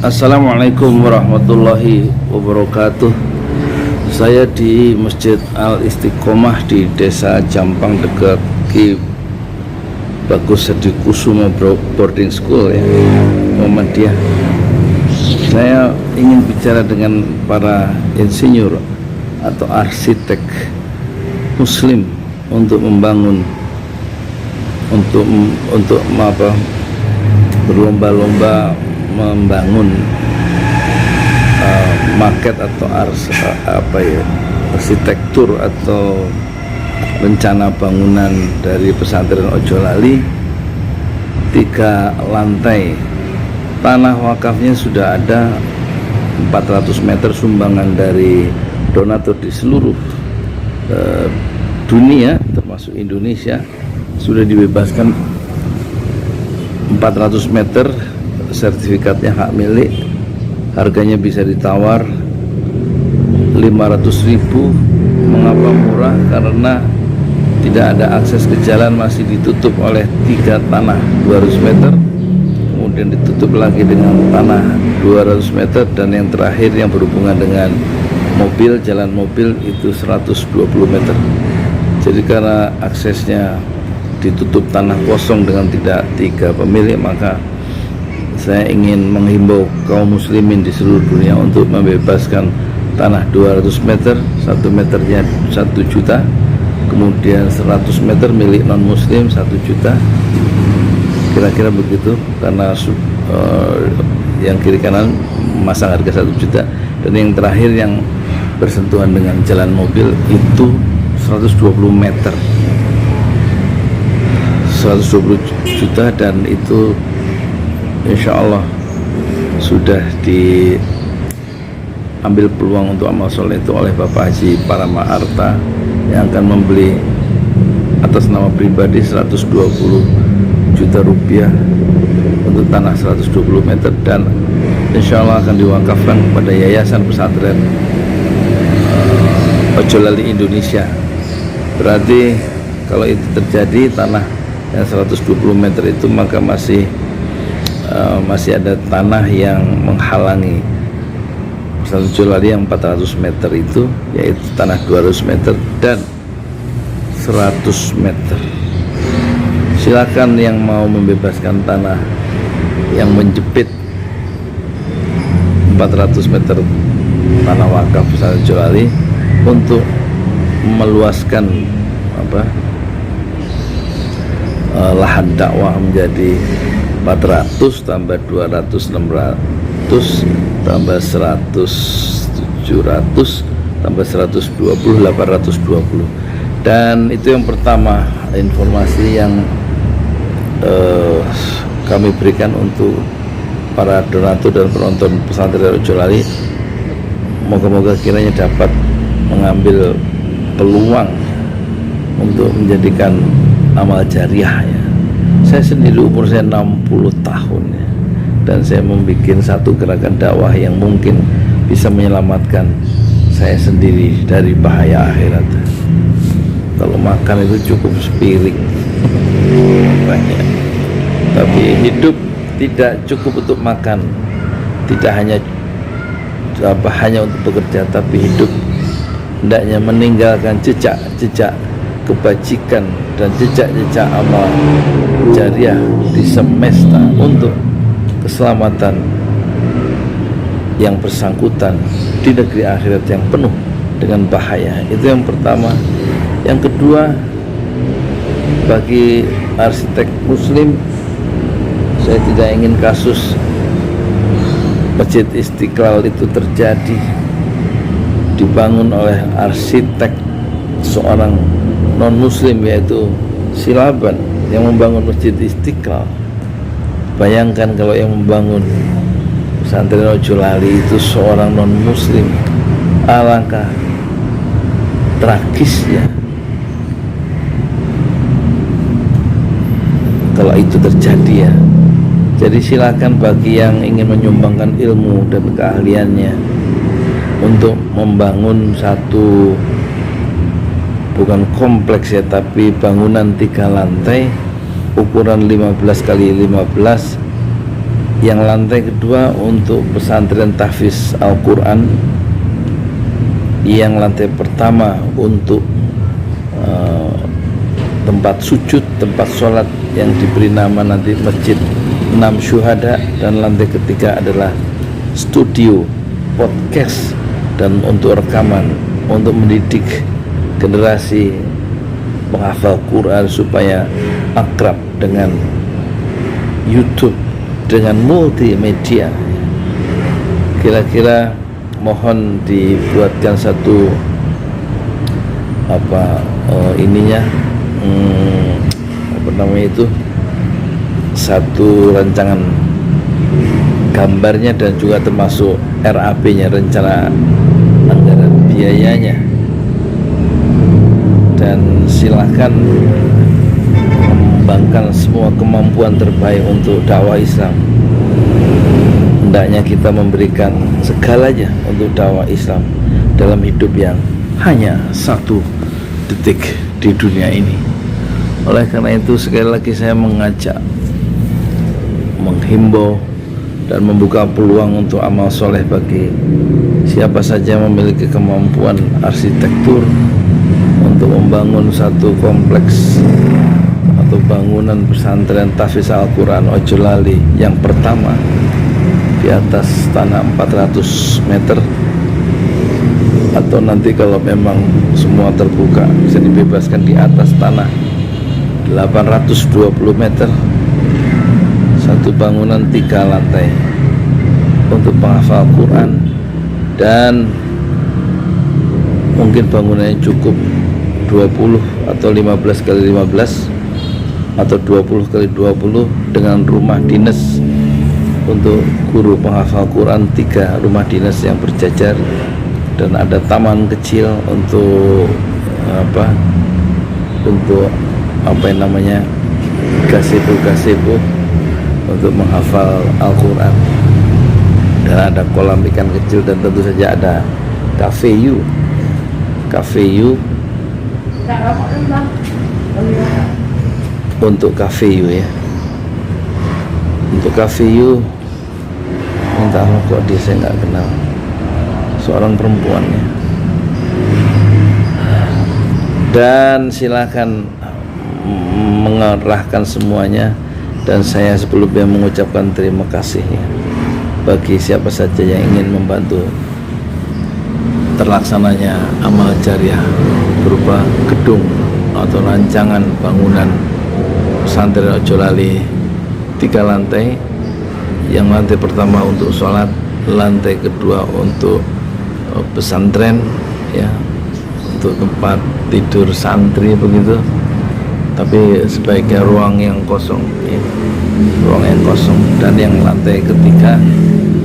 Assalamualaikum warahmatullahi wabarakatuh. Saya di Masjid Al Istiqomah di Desa Jampang dekat Ki Bagus Hadikusumo Boarding School ya, Muhammadiyah. Saya ingin bicara dengan para insinyur atau arsitek Muslim untuk membangun, untuk berlomba-lomba membangun maket atau arsitektur atau rencana bangunan dari pesantren Ojolali 3 lantai. Tanah wakafnya sudah ada 400 meter sumbangan dari donatur di seluruh dunia termasuk Indonesia. Sudah dibebaskan 400 meter, sertifikatnya hak milik, harganya bisa ditawar 500.000. Mengapa murah? Karena tidak ada akses ke jalan, masih ditutup oleh 3 tanah 200 meter, kemudian ditutup lagi dengan tanah 200 meter, dan yang terakhir yang berhubungan dengan mobil, jalan mobil itu 120 meter. Jadi karena aksesnya ditutup, tanah kosong dengan tidak 3 pemilik, maka saya ingin menghimbau kaum muslimin di seluruh dunia untuk membebaskan tanah 200 meter, 1 meternya 1 juta, kemudian 100 meter milik non muslim 1 juta, kira-kira begitu. Karena yang kiri kanan masang harga 1 juta, dan yang terakhir yang bersentuhan dengan jalan mobil itu 120 meter 120 juta, dan itu insya Allah sudah diambil peluang untuk amal soleh itu oleh Bapak Haji Parama Arta yang akan membeli atas nama pribadi 120 juta rupiah untuk tanah 120 meter, dan insya Allah akan diwakafkan kepada Yayasan Pesantren Ojolali Indonesia. Berarti kalau itu terjadi, tanah yang 120 meter itu, maka masih ada tanah yang menghalangi Pesantren Ojolali yang 400 meter itu, yaitu tanah 200 meter dan 100 meter. Silakan yang mau membebaskan tanah yang menjepit 400 meter tanah wakaf Pesantren Ojolali untuk meluaskan lahan dakwah menjadi 400 tambah 200 600 tambah 100 700 tambah 120 820. Dan itu yang pertama informasi yang kami berikan untuk para donatur dan penonton Pesantren Ojolali. Moga-moga kiranya dapat mengambil peluang untuk menjadikan amal jariah ya. Saya sendiri umur saya 60 tahun ya, dan saya membuat satu gerakan dakwah yang mungkin bisa menyelamatkan saya sendiri dari bahaya akhirat. Kalau makan itu cukup sepiring banyak, tapi hidup tidak cukup untuk makan. Tidak hanya untuk bekerja, tapi hidup hendaknya meninggalkan jejak-jejak kebajikan dan jejak-jejak amal jariah di semesta untuk keselamatan yang bersangkutan di negeri akhirat yang penuh dengan bahaya. Itu yang pertama. Yang kedua, bagi arsitek muslim, saya tidak ingin kasus Masjid Istiqlal itu terjadi, dibangun oleh arsitek seorang non muslim yaitu Silaban yang membangun Masjid Istiqlal. Bayangkan kalau yang membangun Pesantren Ojolali itu seorang non muslim, alangkah tragisnya kalau itu terjadi ya. Jadi silakan bagi yang ingin menyumbangkan ilmu dan keahliannya untuk membangun satu, bukan kompleks ya, tapi bangunan 3 lantai ukuran 15 kali 15 Yang lantai kedua untuk pesantren tahfiz Al-Quran. Yang lantai pertama untuk tempat sujud, tempat sholat yang diberi nama nanti Masjid 6 Syuhada. Dan lantai ketiga adalah studio podcast dan untuk rekaman, untuk mendidik generasi menghafal Quran supaya akrab dengan YouTube, dengan multimedia. Kira-kira mohon dibuatkan satu satu rancangan gambarnya dan juga termasuk RAP-nya, rencana anggaran biayanya. Dan silakan mengembangkan semua kemampuan terbaik untuk dakwah Islam. Hendaknya kita memberikan segalanya untuk dakwah Islam dalam hidup yang hanya satu detik di dunia ini. Oleh karena itu sekali lagi saya mengajak, menghimbau dan membuka peluang untuk amal soleh bagi siapa saja yang memiliki kemampuan arsitektur untuk membangun satu kompleks atau bangunan pesantren tahfiz Al-Quran Ojolali yang pertama di atas tanah 400 meter, atau nanti kalau memang semua terbuka bisa dibebaskan di atas tanah 820 meter, satu bangunan 3 lantai untuk penghafal Quran. Dan mungkin bangunannya cukup 20 atau 15 kali 15 atau 20 kali 20 dengan rumah dinas untuk guru penghafal Quran, 3 rumah dinas yang berjajar, dan ada taman kecil untuk gazebo untuk menghafal Al-Quran, dan ada kolam ikan kecil, dan tentu saja ada cafe you untuk cafe you ya. Untuk cafe you minta rokok dia, saya nggak kenal, seorang perempuan ya. Dan silakan mengerahkan semuanya, dan saya sebelumnya mengucapkan terima kasih ya, bagi siapa saja yang ingin membantu terlaksananya amal jariah berupa gedung atau rancangan bangunan pesantren Ojolali 3 lantai. Yang lantai pertama untuk sholat, lantai kedua untuk pesantren ya, untuk tempat tidur santri begitu, tapi sebaiknya ruang yang kosong ya, ruang yang kosong. Dan yang lantai ketiga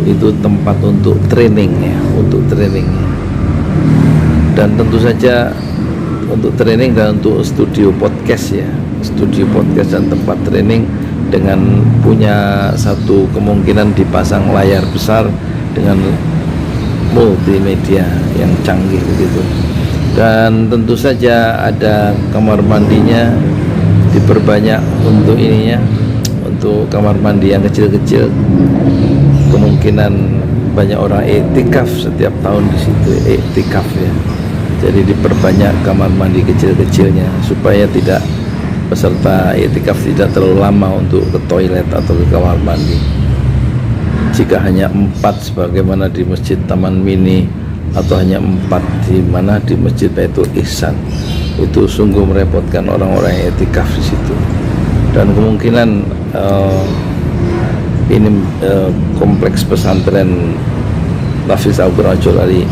itu tempat untuk training ya, untuk training. Dan tentu saja untuk training dan untuk studio podcast ya, studio podcast dan tempat training dengan punya satu kemungkinan dipasang layar besar dengan multimedia yang canggih begitu. Dan tentu saja ada kamar mandinya, diperbanyak untuk ininya, untuk kamar mandi yang kecil-kecil. Kemungkinan banyak orang iktikaf setiap tahun di situ, iktikaf ya. Jadi diperbanyak kamar mandi kecil-kecilnya supaya tidak peserta iktikaf tidak terlalu lama untuk ke toilet atau ke kamar mandi. Jika hanya 4 sebagaimana di Masjid Taman Mini, atau hanya 4 di Masjid Baitul Ihsan, itu sungguh merepotkan orang-orang yang iktikaf di situ. Dan kemungkinan ini kompleks pesantren tahfiz Al-Quran Ojolali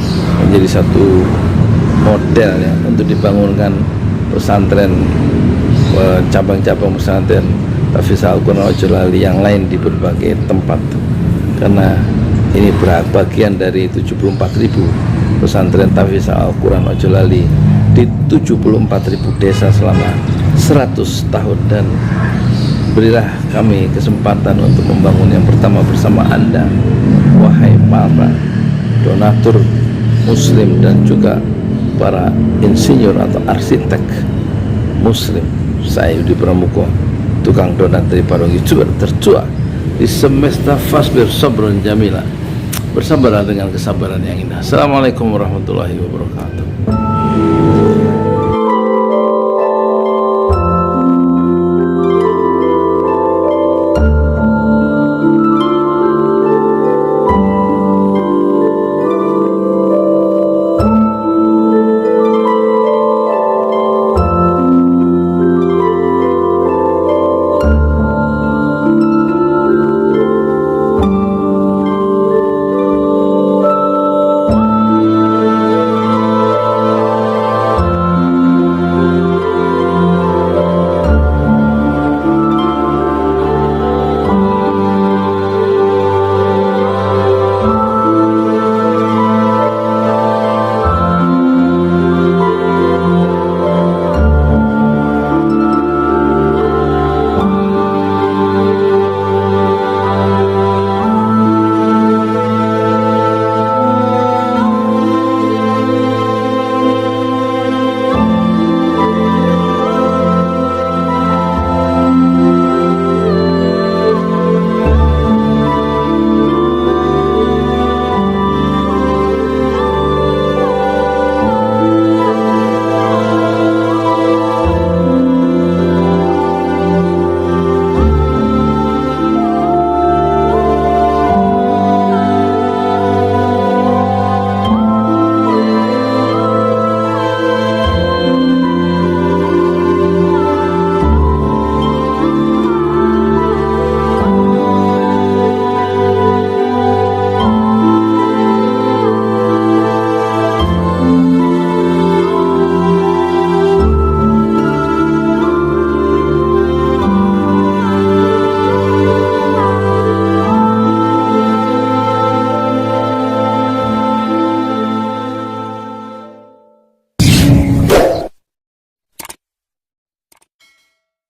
menjadi satu model ya untuk dibangunkan pesantren, cabang-cabang pesantren tahfiz Al-Quran Ojolali yang lain di berbagai tempat, karena ini bagian dari 74.000 pesantren tahfiz Al-Quran Ojolali di 74.000 desa selama 100 tahun. Dan berilah kami kesempatan untuk membangun yang pertama bersama Anda, wahai para donatur muslim dan juga para insinyur atau arsitek muslim. Saya Yudi Pramuko, tukang donat dari Parung, YouTuber tertua di semesta fasbir sabran jamila. Bersabarlah dengan kesabaran yang indah. Assalamualaikum warahmatullahi wabarakatuh.